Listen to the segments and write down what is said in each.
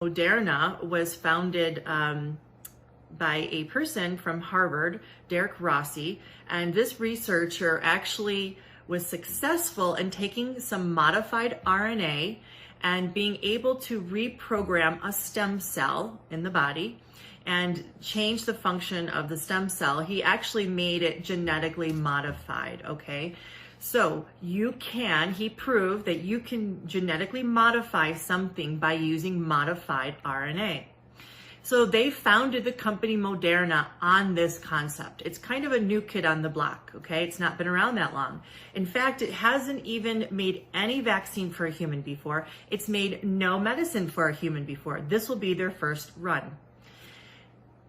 Moderna was founded by a person from Harvard, Derek Rossi, and this researcher actually was successful in taking some modified RNA and being able to reprogram a stem cell in the body and change the function of the stem cell. He actually made it genetically modified, okay? So he proved that you can genetically modify something by using modified RNA. So they founded the company Moderna on this concept. It's kind of a new kid on the block, okay? It's not been around that long. In fact, it hasn't even made any vaccine for a human before. It's made no medicine for a human before. This will be their first run.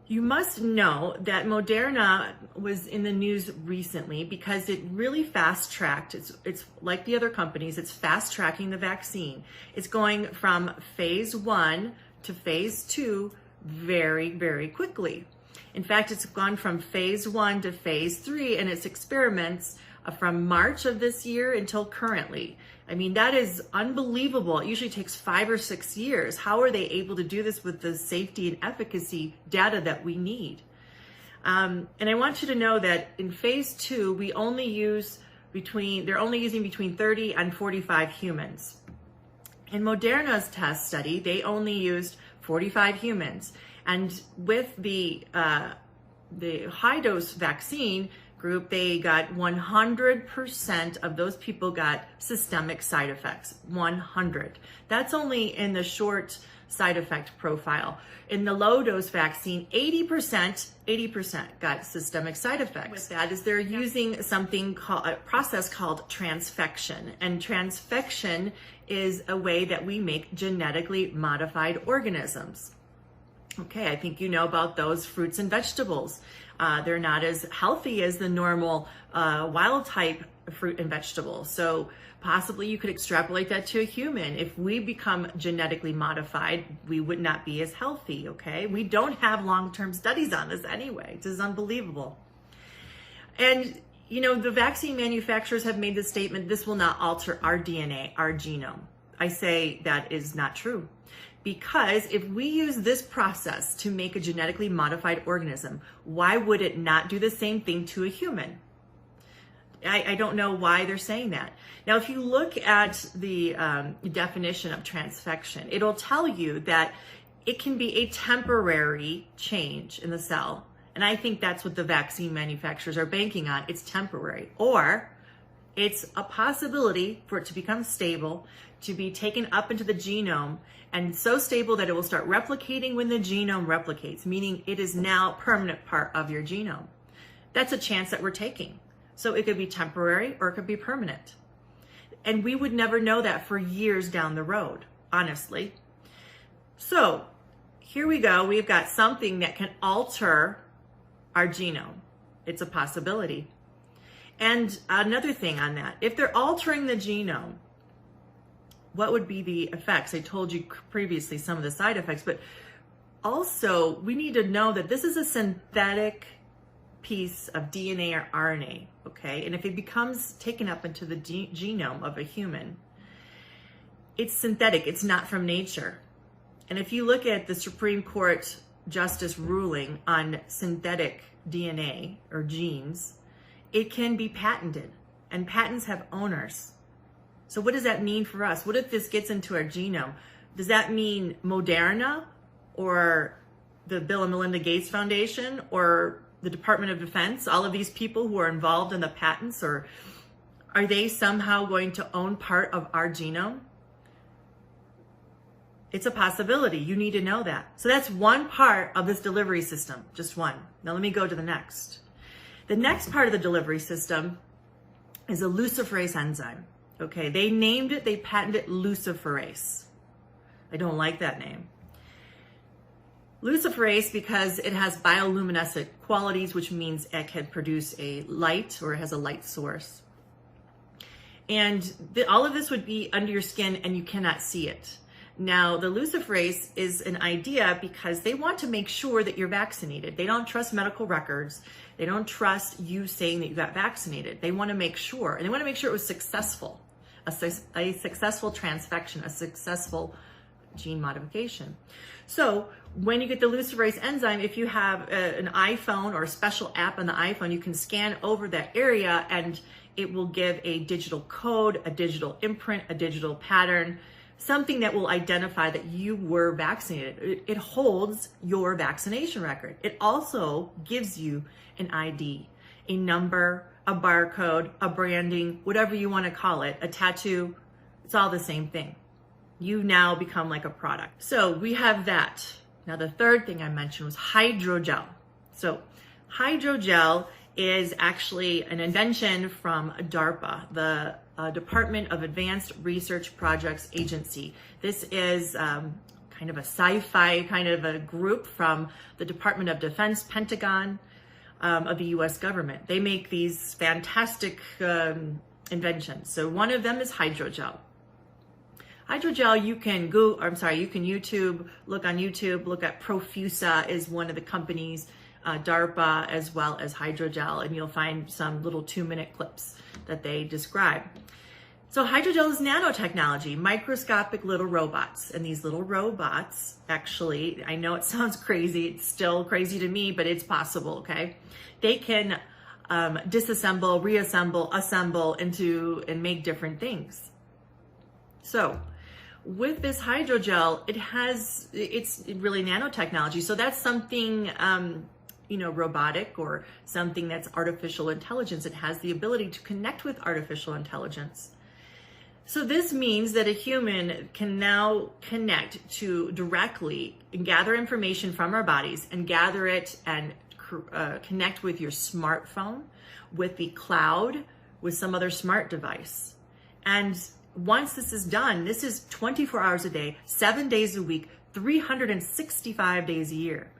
You must know that Moderna was in the news recently because it really fast-tracked. It's like the other companies, it's fast-tracking the vaccine. It's going from phase 1 to phase 2 very, very quickly. In fact, it's gone from phase 1 to phase 3 in its experiments from March of this year until currently. I mean, that is unbelievable. It usually takes 5 or 6 years. How are they able to do this with the safety and efficacy data that we need? And I want you to know that in phase 2, they're only using between 30 and 45 humans. In Moderna's test study, they only used 45 humans. And with the high dose vaccine group, they got 100% of those people got systemic side effects, 100. That's only in the short side effect profile. In the low dose vaccine, 80% got systemic side effects. With that is they're using something called a process called transfection. And transfection is a way that we make genetically modified organisms. Okay, I think you know about those fruits and vegetables. They're not as healthy as the normal wild type fruit and vegetables. So possibly you could extrapolate that to a human. If we become genetically modified, we would not be as healthy, okay? We don't have long-term studies on this anyway. This is unbelievable. And you know, the vaccine manufacturers have made the statement, this will not alter our DNA, our genome. I say that is not true. Because if we use this process to make a genetically modified organism, why would it not do the same thing to a human? I don't know why they're saying that. Now, if you look at the definition of transfection, it'll tell you that it can be a temporary change in the cell. And I think that's what the vaccine manufacturers are banking on. It's temporary. Or it's a possibility for it to become stable, to be taken up into the genome, and so stable that it will start replicating when the genome replicates, meaning it is now a permanent part of your genome. That's a chance that we're taking. So it could be temporary or it could be permanent. And we would never know that for years down the road, honestly. So here we go. We've got something that can alter our genome. It's a possibility. And another thing on that, if they're altering the genome, what would be the effects? I told you previously some of the side effects, but also we need to know that this is a synthetic piece of DNA or RNA, okay? And if it becomes taken up into the genome of a human, it's synthetic, it's not from nature. And if you look at the Supreme Court justice ruling on synthetic DNA or genes, it can be patented, and patents have owners. So what does that mean for us? What if this gets into our genome? Does that mean Moderna or the Bill and Melinda Gates Foundation or the Department of Defense, all of these people who are involved in the patents, or are they somehow going to own part of our genome? It's a possibility. You need to know that. So that's one part of this delivery system, just one. Now let me go to the next. The next part of the delivery system is a luciferase enzyme. Okay, they named it, they patented it luciferase. I don't like that name. Luciferase because it has bioluminescent qualities, which means it can produce a light or it has a light source. And all of this would be under your skin and you cannot see it. Now, the luciferase is an idea because they want to make sure that you're vaccinated. They don't trust medical records. They don't trust you saying that you got vaccinated. They want to make sure, and they want to make sure it was successful, a successful transfection, a successful gene modification. So when you get the luciferase enzyme, if you have an iPhone or a special app on the iPhone, you can scan over that area and it will give a digital code, a digital imprint, a digital pattern, something that will identify that you were vaccinated. It holds your vaccination record. It also gives you an ID, a number, a barcode, a branding, whatever you want to call it, a tattoo. It's all the same thing. You now become like a product. So we have that. Now the third thing I mentioned was hydrogel. So hydrogel is actually an invention from DARPA, the Department of Advanced Research Projects Agency. This is kind of a sci-fi kind of a group from the Department of Defense, Pentagon, of the US government. They make these fantastic inventions. So one of them is hydrogel. Hydrogel, you can YouTube, look on YouTube, look at Profusa is one of the companies, DARPA as well as hydrogel, and you'll find some little 2-minute clips that they describe. So hydrogel is nanotechnology, microscopic little robots. And these little robots, actually, I know it sounds crazy, it's still crazy to me, but it's possible, okay? They can disassemble, reassemble, assemble and make different things. So with this hydrogel, it's really nanotechnology. So that's something, robotic or something that's artificial intelligence. It has the ability to connect with artificial intelligence. So this means that a human can now connect to directly and gather information from our bodies and gather it and connect with your smartphone, with the cloud, with some other smart device. And once this is done, this is 24 hours a day, 7 days a week, 365 days a year.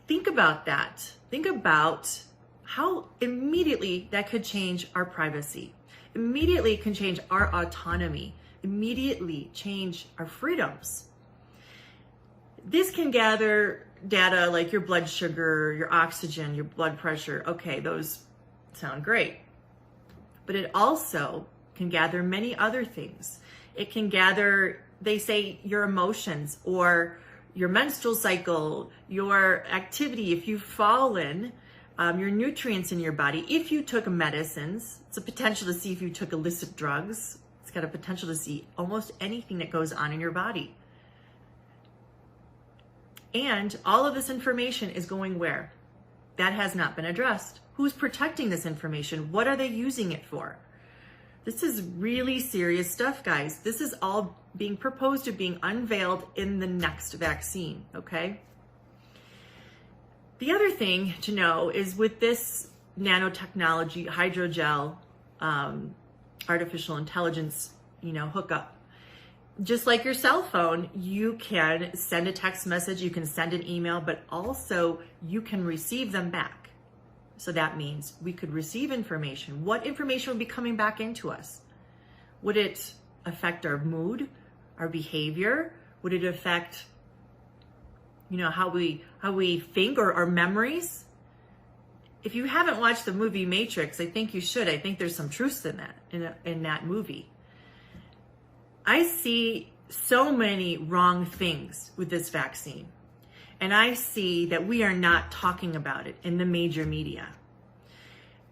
Think about that. Think about how immediately that could change our privacy. Immediately it can change our autonomy. Immediately change our freedoms. This can gather data like your blood sugar, your oxygen, your blood pressure. Okay, those sound great. But it also can gather many other things. It can gather, they say, your emotions or your menstrual cycle, your activity, if you've fallen, your nutrients in your body. If you took medicines, it's a potential to see if you took illicit drugs. It's got a potential to see almost anything that goes on in your body. And all of this information is going where? That has not been addressed. Who's protecting this information? What are they using it for? This is really serious stuff, guys. This is all being proposed or being unveiled in the next vaccine, okay? The other thing to know is with this nanotechnology, hydrogel, artificial intelligence, hookup, just like your cell phone, you can send a text message, you can send an email, but also you can receive them back. So that means we could receive information. What information would be coming back into us? Would it affect our mood, our behavior? Would it affect, how we think or our memories? If you haven't watched the movie Matrix, I think you should. I think there's some truth in that, in that movie. I see so many wrong things with this vaccine. And I see that we are not talking about it in the major media.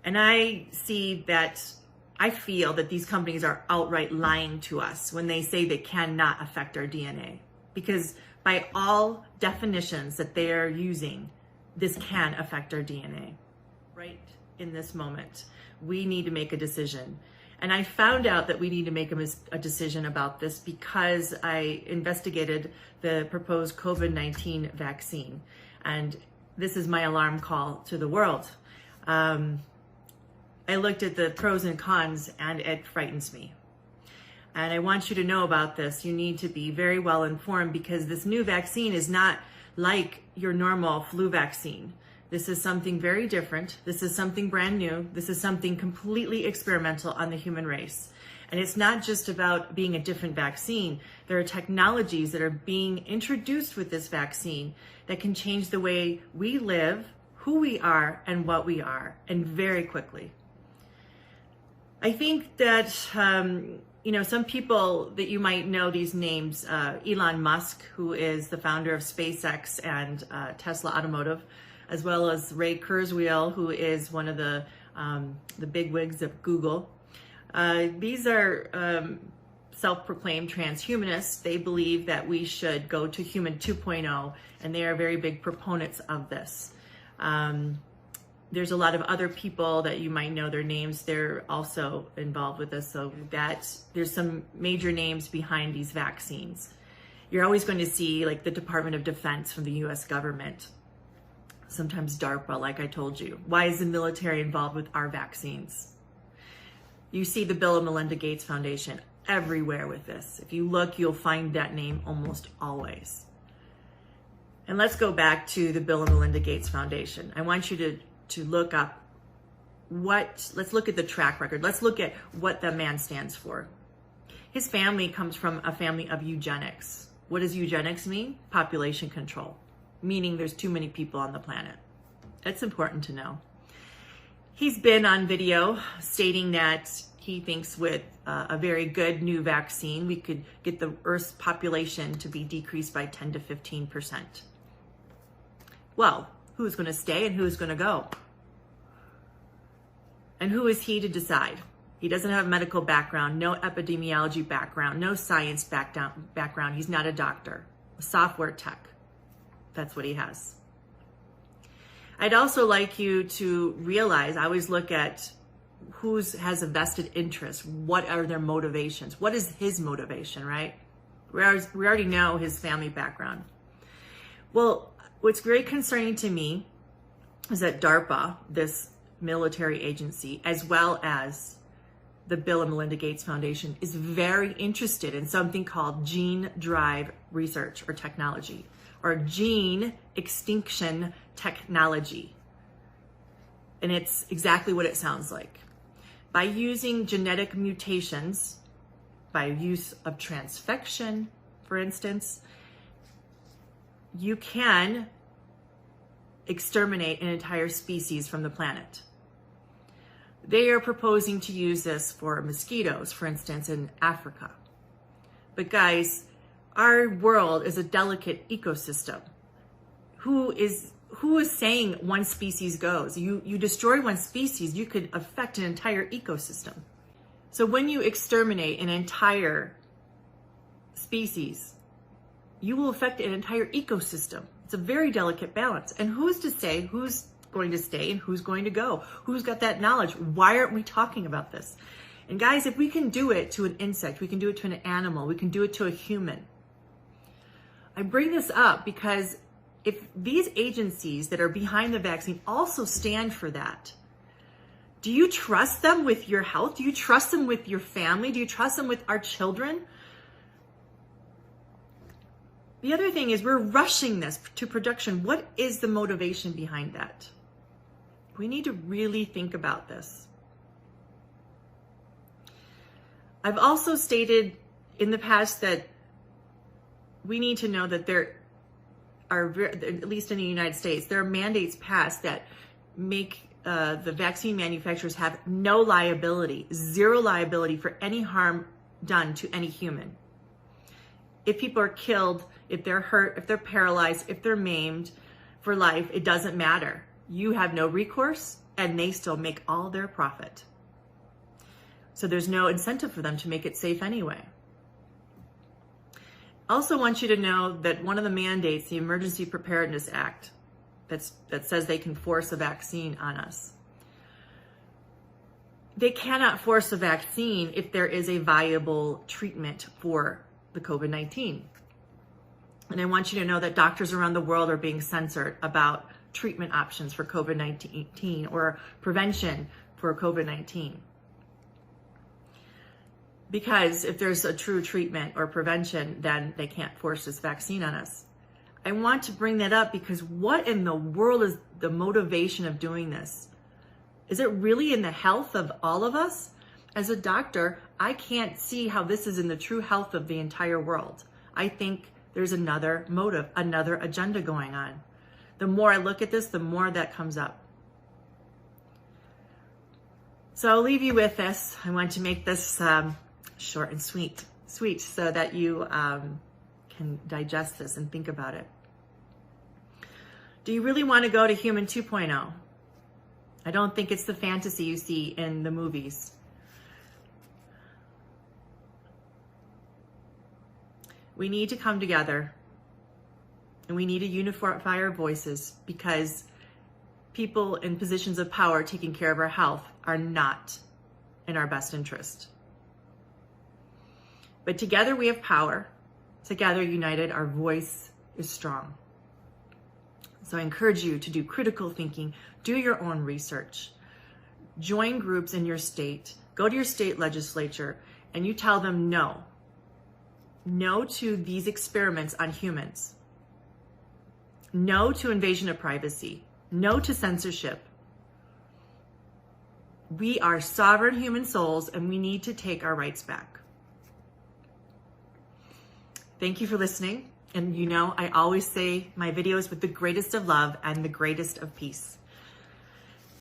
And I feel that these companies are outright lying to us when they say they cannot affect our DNA. Because by all definitions that they are using, this can affect our DNA. Right in this moment, we need to make a decision. And I found out that we need to make a decision about this because I investigated the proposed COVID-19 vaccine. And this is my alarm call to the world. I looked at the pros and cons and it frightens me. And I want you to know about this. You need to be very well informed because this new vaccine is not like your normal flu vaccine. This is something very different. This is something brand new. This is something completely experimental on the human race. And it's not just about being a different vaccine. There are technologies that are being introduced with this vaccine that can change the way we live, who we are, and what we are, and very quickly. I think that some people that you might know these names, Elon Musk, who is the founder of SpaceX and Tesla Automotive, as well as Ray Kurzweil, who is one of the bigwigs of Google. These are self-proclaimed transhumanists. They believe that we should go to human 2.0, and they are very big proponents of this. There's a lot of other people that you might know their names. They're also involved with this, so that there's some major names behind these vaccines. You're always going to see like the Department of Defense from the US government, sometimes DARPA, like I told you. Why is the military involved with our vaccines? You see the Bill and Melinda Gates Foundation everywhere with this. If you look, you'll find that name almost always. And let's go back to the Bill and Melinda Gates Foundation. I want you to look up let's look at the track record. Let's look at what the man stands for. His family comes from a family of eugenics. What does eugenics mean? Population control, meaning there's too many people on the planet. That's important to know. He's been on video stating that he thinks with a very good new vaccine, we could get the Earth's population to be decreased by 10 to 15%. Well, who's going to stay and who's going to go? And who is he to decide? He doesn't have a medical background, no epidemiology background, no science background. He's not a doctor, a software tech. That's what he has. I'd also like you to realize, I always look at who has a vested interest. What are their motivations? What is his motivation, right? We already know his family background. Well, what's very concerning to me is that DARPA, this military agency, as well as the Bill and Melinda Gates Foundation, is very interested in something called gene drive research or technology, or gene extinction technology. And it's exactly what it sounds like. By using genetic mutations, by use of transfection, for instance, you can exterminate an entire species from the planet. They are proposing to use this for mosquitoes, for instance, in Africa. But guys, our world is a delicate ecosystem. Who is saying one species goes? You destroy one species, you could affect an entire ecosystem. So when you exterminate an entire species, you will affect an entire ecosystem. It's a very delicate balance. And who's to say who's going to stay and who's going to go? Who's got that knowledge? Why aren't we talking about this? And guys, if we can do it to an insect, we can do it to an animal, we can do it to a human. I bring this up because if these agencies that are behind the vaccine also stand for that, do you trust them with your health? Do you trust them with your family? Do you trust them with our children? The other thing is we're rushing this to production. What is the motivation behind that? We need to really think about this. I've also stated in the past that we need to know that there are, at least in the United States, there are mandates passed that make the vaccine manufacturers have no liability, zero liability for any harm done to any human. If people are killed, if they're hurt, if they're paralyzed, if they're maimed for life, it doesn't matter. You have no recourse and they still make all their profit. So there's no incentive for them to make it safe anyway. Also want you to know that one of the mandates, the Emergency Preparedness Act, that says they can force a vaccine on us. They cannot force a vaccine if there is a viable treatment for the COVID-19. And I want you to know that doctors around the world are being censored about treatment options for COVID-19 or prevention for COVID-19. Because if there's a true treatment or prevention, then they can't force this vaccine on us. I want to bring that up because what in the world is the motivation of doing this? Is it really in the health of all of us? As a doctor, I can't see how this is in the true health of the entire world. I think there's another motive, another agenda going on. The more I look at this, the more that comes up. So I'll leave you with this. I want to make this short and sweet, so that you can digest this and think about it. Do you really want to go to human 2.0? I don't think it's the fantasy you see in the movies. We need to come together, and we need to unify our voices, because people in positions of power taking care of our health are not in our best interest. But together we have power. Together, united, our voice is strong. So I encourage you to do critical thinking, do your own research, join groups in your state, go to your state legislature, and you tell them no. No to these experiments on humans. No to invasion of privacy. No to censorship. We are sovereign human souls, and we need to take our rights back. Thank you for listening. And you know, I always say my videos with the greatest of love and the greatest of peace.